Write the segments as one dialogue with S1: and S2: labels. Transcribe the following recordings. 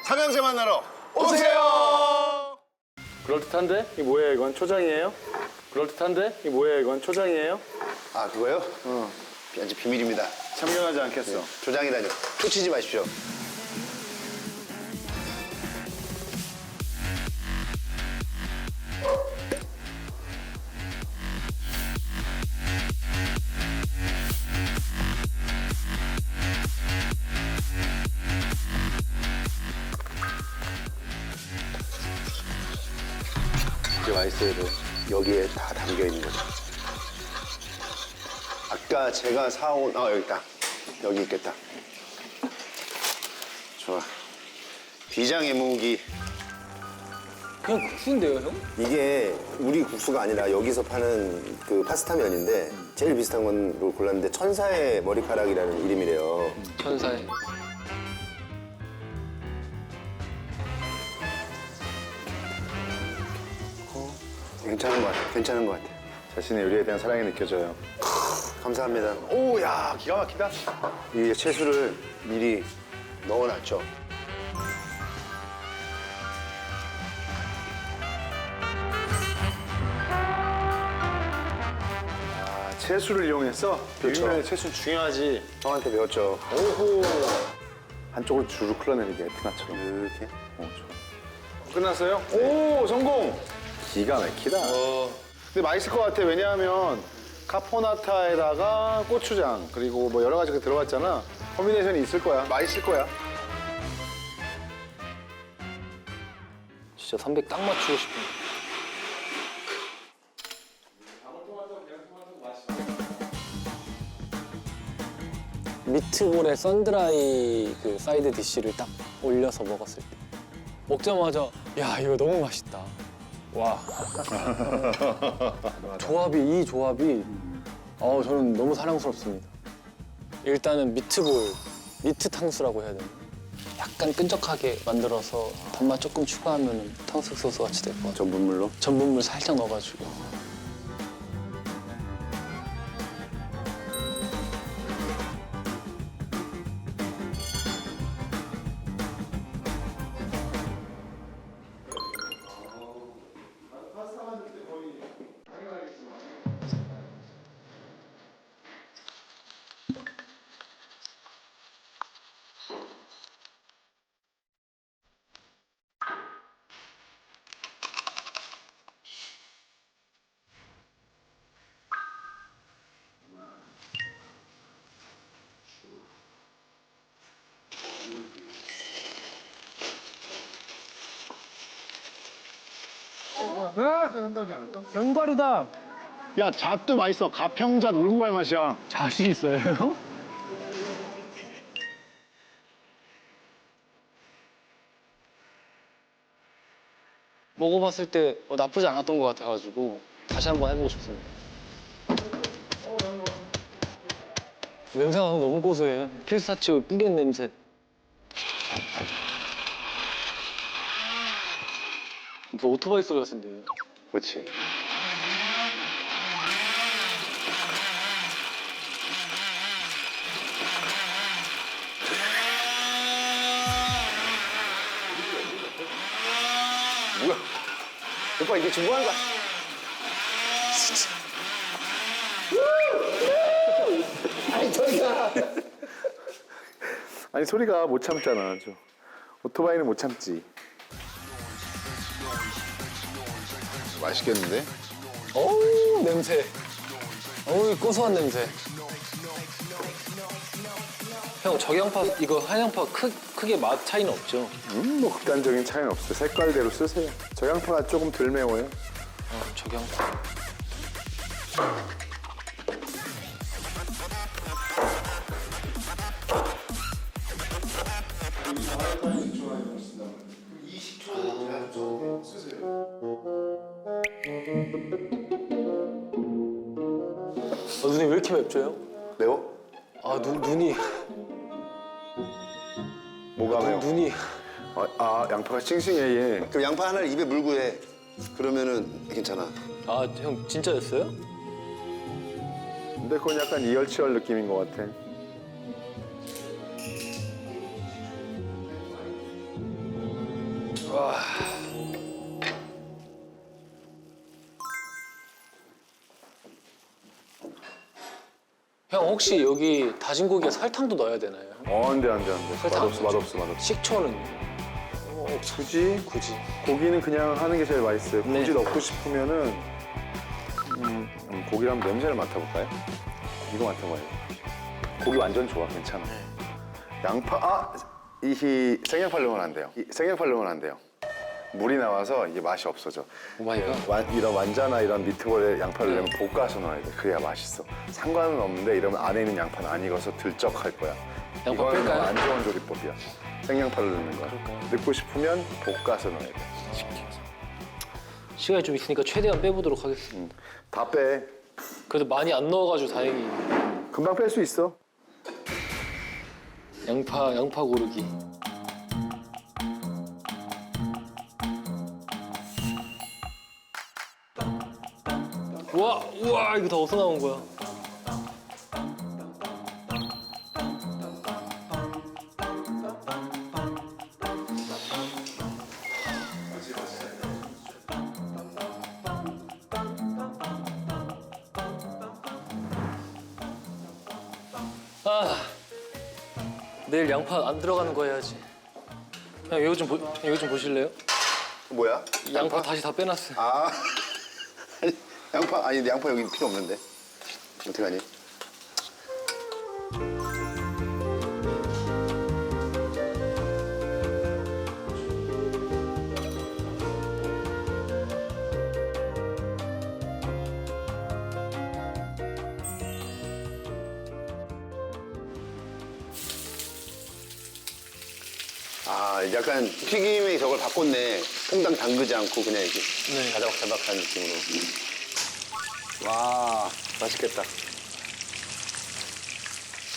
S1: 삼형제 만나러 오세요.
S2: 그럴듯한데? 이게 뭐예요 이건? 초장이에요? 그럴듯한데? 이게 뭐예요 이건? 초장이에요?
S1: 아, 그거요? 아직 비밀입니다.
S2: 참견하지 않겠어.
S1: 조장이라뇨. 초치지 마십시오. 이제 맛있어야 돼. 여기에 다 담겨 있는 거죠. 아까 제가 사온, 여기 있다. 여기 있겠다. 좋아. 비장애묵이.
S3: 그냥 국수인데요, 형?
S1: 이게 우리 국수가 아니라 여기서 파는 그 파스타 면인데 제일 비슷한 건 골랐는데 천사의 머리카락이라는 이름이래요.
S3: 천사의.
S1: 괜찮은 것 같아. 괜찮은 것 같아.
S2: 자신의 요리에 대한 사랑이 느껴져요.
S1: 감사합니다. 오, 야, 기가 막히다. 이 채소를 미리 넣어놨죠.
S2: 채수를 이용해서
S1: 그렇죠.
S2: 비빔면에 채수 중요하지.
S1: 형한테 배웠죠.
S2: 오호. 한쪽으로 주르륵 흘러내리게 에트나처럼.
S1: 이렇게.
S2: 좋아. 끝났어요? 오 성공. 기가 막히다. 근데 맛있을 것 같아. 왜냐하면 카포나타에다가 고추장 그리고 뭐 여러 가지가 들어갔잖아. 커뮤니케이션이 있을 거야. 맛있을 거야.
S3: 진짜 300 딱 맞추고 싶은. 미트볼에 선드라이 그 사이드 디쉬를 딱 올려서 먹었을 때 먹자마자 야 이거 너무 맛있다. 와. 조합이 이 조합이 저는 너무 사랑스럽습니다. 일단은 미트볼, 미트 탕수라고 해야 되나? 약간 끈적하게 만들어서 단맛 조금 추가하면 탕수육 소스 같이 될 것 같아요.
S1: 전분물로.
S3: 전분물 살짝 넣어가지고. 견과류다.
S2: 야 잣도 맛있어. 가평잣 울고갈 맛이야.
S3: 자신 있어요, 형? 먹어봤을 때 나쁘지 않았던 것 같아가지고 다시 한번 해보고 싶습니다. 냄새가 너무 고소해요. 피스타치오 삐겐 냄새. 뭐 오토바이 소리 같은데요?
S1: 그렇지. 뭐야? 오빠 이게 지금 뭐 하는 거야? 아니 저기가.
S2: 아니 소리가 못 참잖아. 오토바이는 못 참지.
S1: 맛있겠는데?
S3: 어우 냄새. 어우 고소한 냄새. 형 저기양파 이거 한양파 크게 맛 차이는 없죠?
S2: 뭐 극단적인 차이는 없어요. 색깔대로 쓰세요. 저 양파가 조금 덜 매워요.
S3: 저기양파. 눈이 왜 이렇게 맵죠, 형?
S1: 매워?
S3: 눈이
S1: 뭐가 매워?
S3: 눈이
S2: 양파가 싱싱해 얘.
S1: 그럼 양파 하나를 입에 물고 해. 그러면은 괜찮아.
S3: 형 진짜였어요?
S2: 근데 그건 약간 이열치열 느낌인 것 같아.
S3: 형 혹시 여기 다진 고기에 설탕도 넣어야 되나요?
S2: 안 돼.
S3: 설탕 안
S2: 맛없어.
S3: 식초는
S2: 굳이 고기는 그냥 하는 게 제일 맛있어요.
S3: 네.
S2: 굳이 넣고 싶으면은 고기를 한번 냄새를 맡아볼까요? 이거 맡아봐요. 고기 완전 좋아, 괜찮아. 양파 이 생양파 넣으면 안 돼요. 생양파 넣으면 안 돼요. 물이 나와서 이게 맛이 없어져.
S3: 오마이갓.
S2: 이런 완자나 이런 미트볼에 양파를 넣으면 볶아서 넣어야 돼. 그래야 맛있어. 상관은 없는데 이러면 안에 있는 양파는 안 익어서 들쩍할 거야.
S3: 양파
S2: 이거는
S3: 뺄까요?
S2: 안 좋은 조리법이야. 생양파를 넣는 거야. 넣고 싶으면 볶아서 넣어야 돼.
S3: 시간이 좀 있으니까 최대한 빼보도록 하겠습니다.
S2: 다 빼.
S3: 그래도 많이 안 넣어가지고 다행히
S2: 금방 뺄 수 있어.
S3: 양파 고르기. 우와 이거 다 어디서 나온 거야? 내일 양파 안 들어가는 거 해야지. 형 이거 좀 보실래요?
S1: 뭐야?
S3: 양파 다시 다 빼놨어요.
S1: 아 아니 양파 여기 필요 없는데 어떡하니? 약간 튀김에 저걸 바꿨네. 퐁당 담그지 않고 그냥 이렇게
S3: 네.
S1: 자작자작한 느낌으로. 와, 맛있겠다.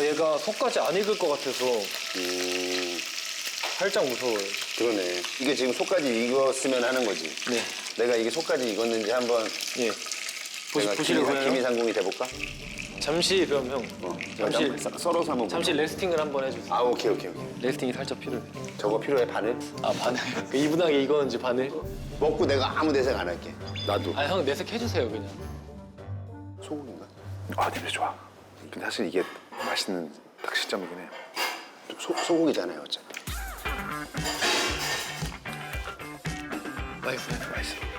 S3: 얘가 속까지 안 익을 것 같아서 살짝 무서워요.
S1: 그러네. 이게 지금 속까지 익었으면 하는 거지.
S3: 네.
S1: 내가 이게 속까지 익었는지 한번
S3: 예.
S1: 내가
S3: 보시려고요?
S1: 김이상궁이 돼볼까?
S3: 잠시 그럼 형. 잠시
S1: 썰어서 한번.
S3: 잠시 레스팅을 한번 해주세요.
S1: 아 오케이.
S3: 레스팅이 살짝 필요해.
S1: 저거 필요해 바늘?
S3: 아 바늘. 그 이분하게 익었는지 바늘.
S1: 먹고 내가 아무 내색 안 할게.
S2: 나도.
S3: 아 형 내색 해주세요 그냥.
S1: 소고기인가?
S2: 냄새 좋아. 근데 사실 이게 맛있는 딱 시점이긴 해.
S1: 소고기잖아요 어차피.
S3: 맛있어요.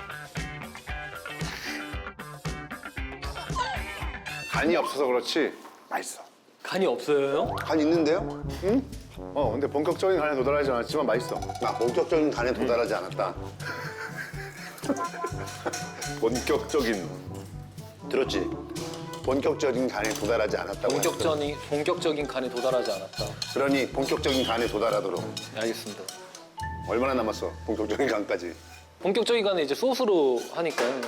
S2: 간이 없어서 그렇지 맛있어.
S3: 간이 없어요 형?
S1: 간 있는데요?
S2: 근데 본격적인 간에 도달하지 않았지만 맛있어.
S1: 본격적인 간에 도달하지 않았다.
S2: 본격적인.
S1: 들었지? 본격적인 간에 도달하지 않았다고.
S3: 본격적인 간에 도달하지 않았다.
S1: 그러니 본격적인 간에 도달하도록.
S3: 네, 알겠습니다.
S1: 얼마나 남았어? 본격적인 간까지.
S3: 본격적인 간은 이제 소스로 하니까요.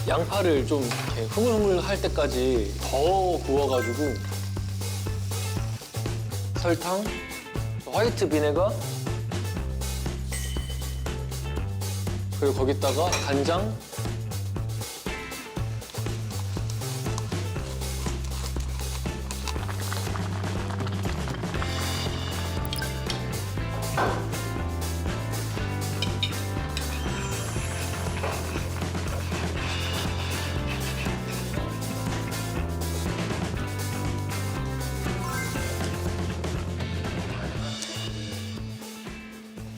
S3: 양파를 좀 이렇게 흐물흐물할 때까지 더 구워가지고 설탕, 화이트 비네가 그리고 거기다가 간장,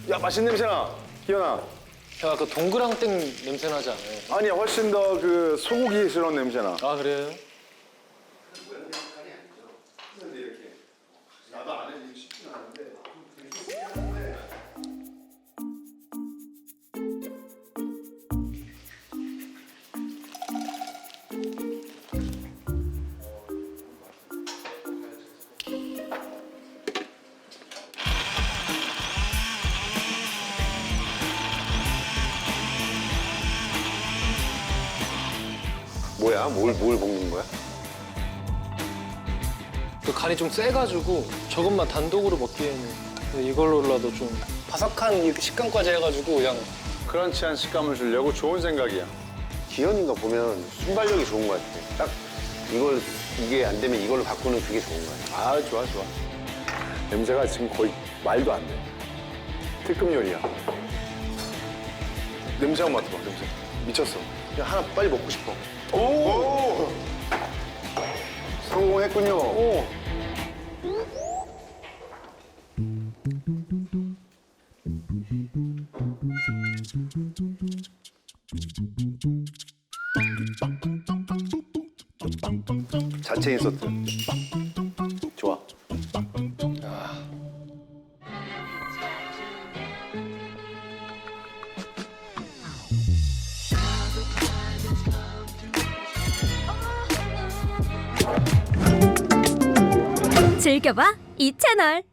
S2: 야 맛있는 냄새나. 기현아.
S3: 야, 그 동그랑땡 냄새 나지 않아요?
S2: 아니야 훨씬 더 그 소고기스러운 냄새나.
S3: 아, 그래요?
S1: 뭐야? 뭘 볶는 거야?
S3: 그 간이 좀 세가지고 저것만 단독으로 먹기에는 이걸로라도 좀 바삭한 이 식감까지 해가지고 그냥
S2: 크런치한 식감을 주려고 좋은 생각이야.
S1: 기현이가 보면 순발력이 좋은 것 같아. 딱 이게 안 되면 이걸로 바꾸는 그게 좋은 것 같아.
S2: 아, 좋아. 냄새가 지금 거의 말도 안 돼. 특급 요리야. 냄새 한번 맡아봐, 냄새. 미쳤어. 그냥 하나 빨리 먹고 싶어. 오!
S1: 성공했군요.
S2: 오!
S1: 자체 인서트. 좋아.
S4: 즐겨봐 이 채널.